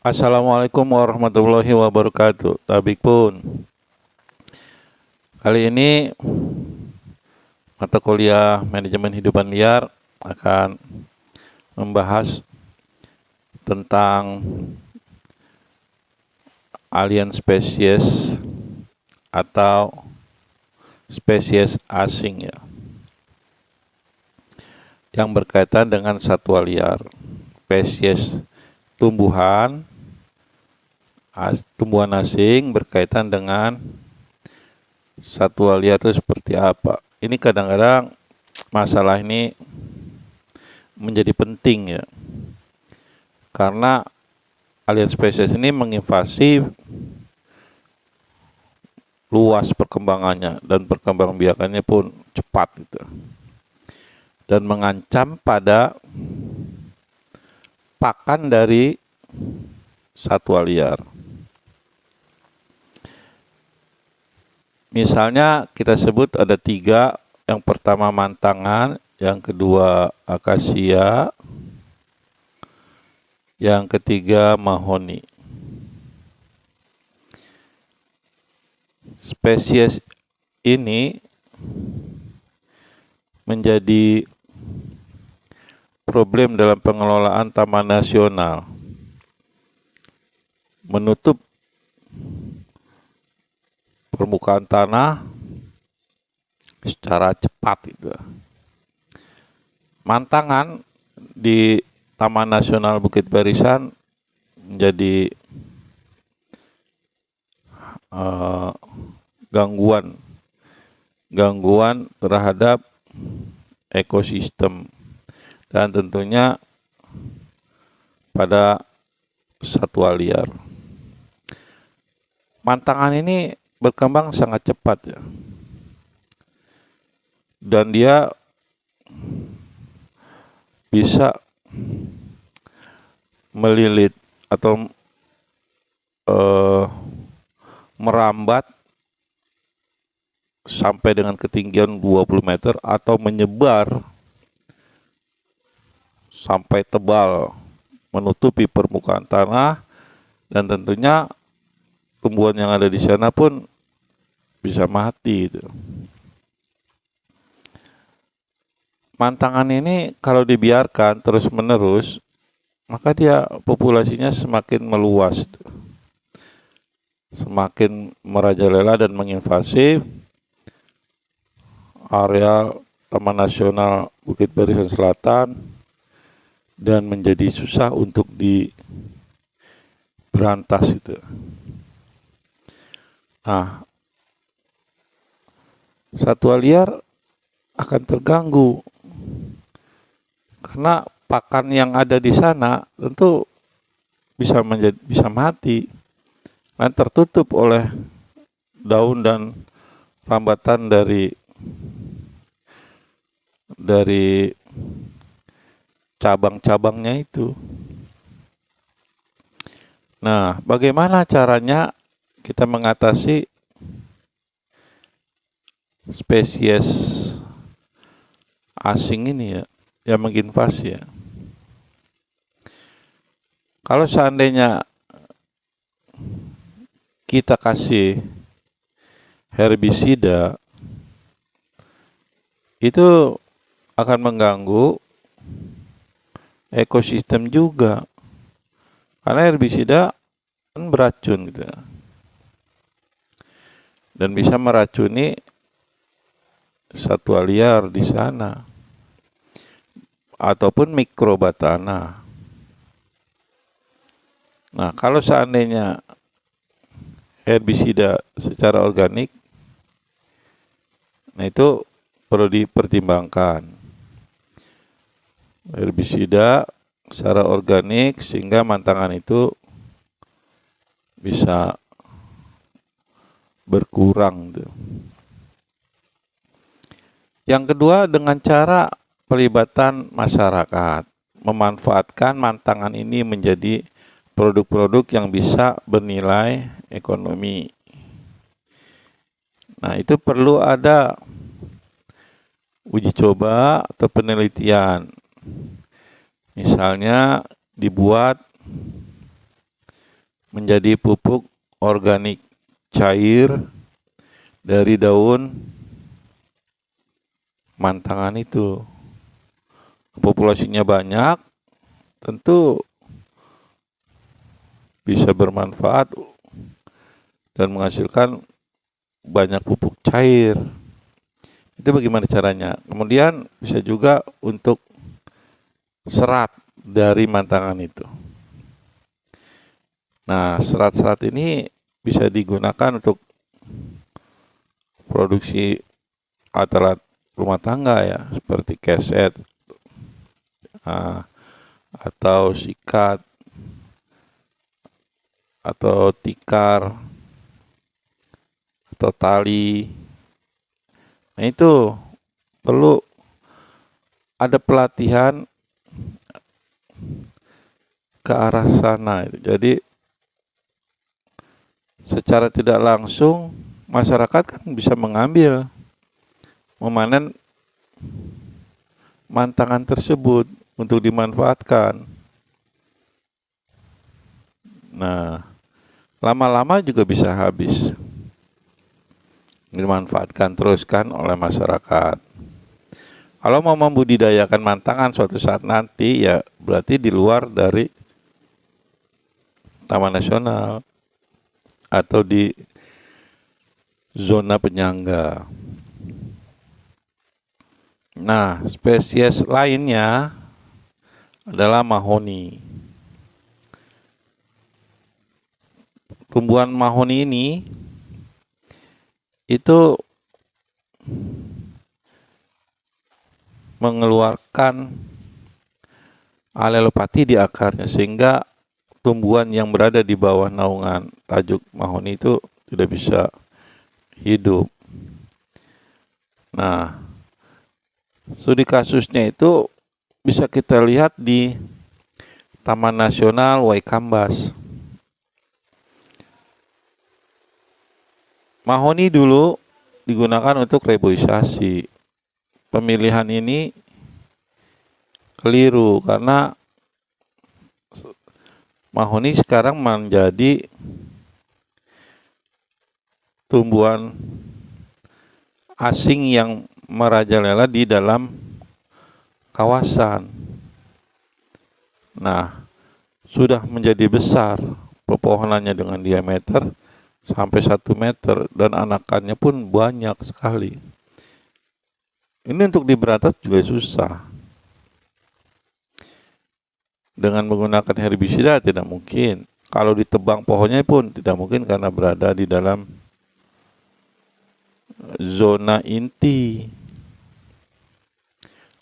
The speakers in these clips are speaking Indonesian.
Assalamualaikum warahmatullahi wabarakatuh. Tabik pun. Kali ini mata kuliah manajemen hidupan liar akan membahas tentang alien spesies atau spesies asing ya, yang berkaitan dengan satwa liar. Spesies tumbuhan tumbuhan asing berkaitan dengan satwa liar itu seperti apa. Ini kadang-kadang masalah ini menjadi penting ya, karena alien spesies ini menginvasi luas perkembangannya dan perkembangbiakannya pun cepat gitu, dan mengancam pada pakan dari satwa liar. Misalnya kita sebut ada 3, yang pertama mantangan, yang kedua akasia, yang ketiga mahoni. Spesies ini menjadi problem dalam pengelolaan taman nasional, menutup permukaan tanah secara cepat itu. Mantangan di Taman Nasional Bukit Barisan menjadi gangguan terhadap ekosistem dan tentunya pada satwa liar. Mantangan ini berkembang sangat cepat ya, dan dia bisa melilit atau merambat sampai dengan ketinggian 20 meter atau menyebar sampai tebal menutupi permukaan tanah, dan tentunya tumbuhan yang ada di sana pun bisa mati itu. Mantangan ini kalau dibiarkan terus-menerus, maka dia populasinya semakin meluas, semakin merajalela dan menginvasi area Taman Nasional Bukit Barisan Selatan, dan menjadi susah untuk diberantas itu. Nah, satwa liar akan terganggu karena pakan yang ada di sana tentu bisa mati, dan tertutup oleh daun dan rambatan dari cabang-cabangnya itu. Nah, bagaimana caranya kita mengatasi spesies asing ini ya, yang menginvasi ya? Kalau seandainya kita kasih herbisida, itu akan mengganggu ekosistem juga, karena herbisida kan beracun gitu, dan bisa meracuni satwa liar di sana ataupun mikroba tanah. Nah, kalau seandainya herbisida secara organik, nah itu perlu dipertimbangkan. Herbisida secara organik sehingga mantangan itu bisa berkurang. Yang kedua, dengan cara pelibatan masyarakat, memanfaatkan mantangan ini menjadi produk-produk yang bisa bernilai ekonomi. Nah, itu perlu ada uji coba atau penelitian. Misalnya dibuat menjadi pupuk organik cair dari daun mantangan itu. Populasinya banyak, tentu bisa bermanfaat dan menghasilkan banyak pupuk cair. Itu bagaimana caranya? Kemudian bisa juga untuk serat dari mantangan itu. Nah, serat-serat ini bisa digunakan untuk produksi alat-alat rumah tangga ya, seperti keset atau sikat atau tikar atau tali. Nah, itu perlu ada pelatihan ke arah sana. Jadi secara tidak langsung masyarakat kan bisa mengambil, memanen mantangan tersebut untuk dimanfaatkan. Nah, lama-lama juga bisa habis, dimanfaatkan terus kan oleh masyarakat. Kalau mau membudidayakan mantangan suatu saat nanti, ya berarti di luar dari Taman Nasional atau di zona penyangga. Nah, spesies lainnya adalah mahoni. Tumbuhan mahoni ini itu mengeluarkan alelopati di akarnya, sehingga tumbuhan yang berada di bawah naungan tajuk mahoni itu tidak bisa hidup. Nah, studi kasusnya itu bisa kita lihat di Taman Nasional Waikambas. Mahoni dulu digunakan untuk reboisasi. Pemilihan ini keliru karena mahoni sekarang menjadi tumbuhan asing yang merajalela di dalam kawasan. Nah, sudah menjadi besar pepohonannya dengan diameter sampai 1 meter dan anakannya pun banyak sekali. Ini untuk diberantas juga susah. Dengan menggunakan herbisida tidak mungkin. Kalau ditebang pohonnya pun tidak mungkin karena berada di dalam zona inti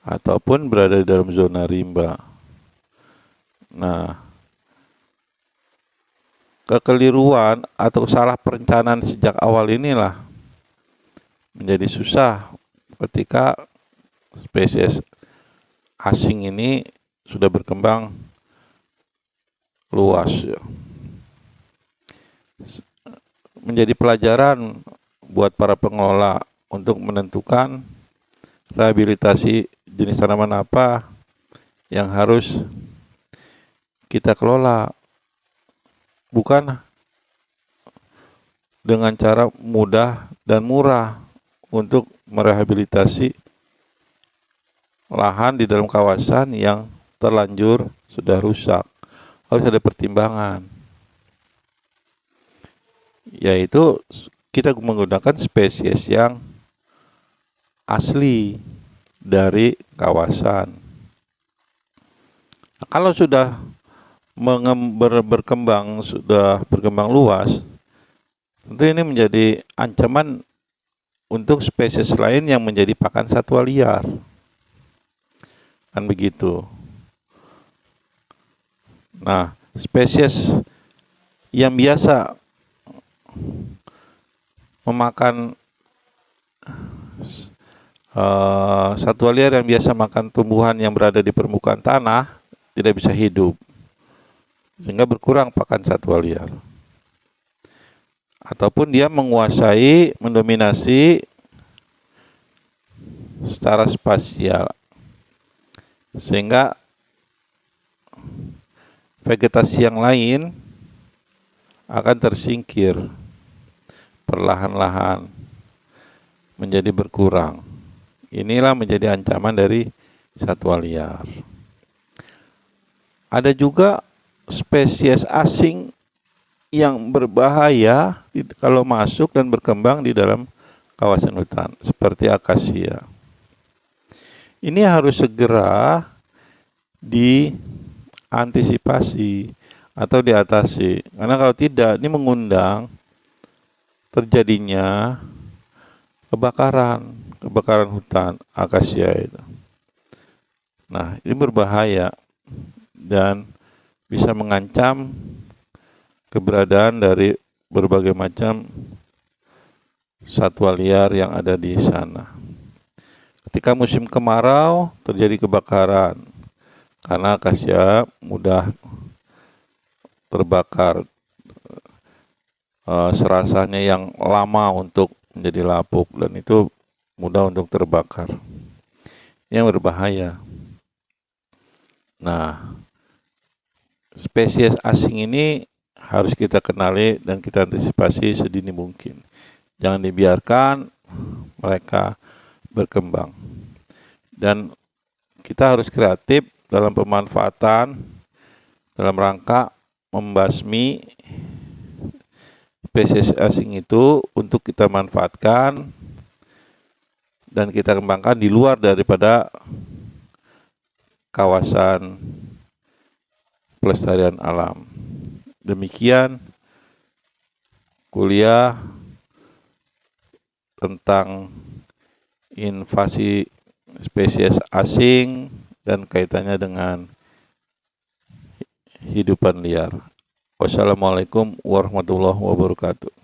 ataupun berada di dalam zona rimba. Nah, kekeliruan atau salah perencanaan sejak awal inilah menjadi susah ketika spesies asing ini sudah berkembang luas. Menjadi pelajaran buat para pengelola untuk menentukan rehabilitasi jenis tanaman apa yang harus kita kelola. Bukan dengan cara mudah dan murah untuk merehabilitasi lahan di dalam kawasan yang terlanjur sudah rusak. Harus ada pertimbangan, yaitu kita menggunakan spesies yang asli dari kawasan. Kalau sudah berkembang luas, tentu ini menjadi ancaman untuk spesies lain yang menjadi pakan satwa liar. Kan begitu. Nah, spesies yang biasa memakan satwa liar yang biasa makan tumbuhan yang berada di permukaan tanah tidak bisa hidup, sehingga berkurang pakan satwa liar. Ataupun dia menguasai, mendominasi secara spasial, sehingga vegetasi yang lain akan tersingkir perlahan-lahan menjadi berkurang. Inilah menjadi ancaman dari satwa liar. Ada juga spesies asing yang berbahaya kalau masuk dan berkembang di dalam kawasan hutan, seperti akasia. Ini harus segera diantisipasi atau diatasi, karena kalau tidak, ini mengundang terjadinya kebakaran hutan akasia itu. Nah, ini berbahaya dan bisa mengancam keberadaan dari berbagai macam satwa liar yang ada di sana. Ketika musim kemarau terjadi kebakaran karena akasia mudah terbakar, serasanya yang lama untuk menjadi lapuk dan itu mudah untuk terbakar. Yang berbahaya. Nah, spesies asing ini harus kita kenali dan kita antisipasi sedini mungkin. Jangan dibiarkan mereka berkembang. Dan kita harus kreatif dalam pemanfaatan dalam rangka membasmi spesies asing itu untuk kita manfaatkan dan kita kembangkan di luar daripada kawasan pelestarian alam. Demikian kuliah tentang invasi spesies asing dan kaitannya dengan hidupan liar. Wassalamualaikum warahmatullahi wabarakatuh.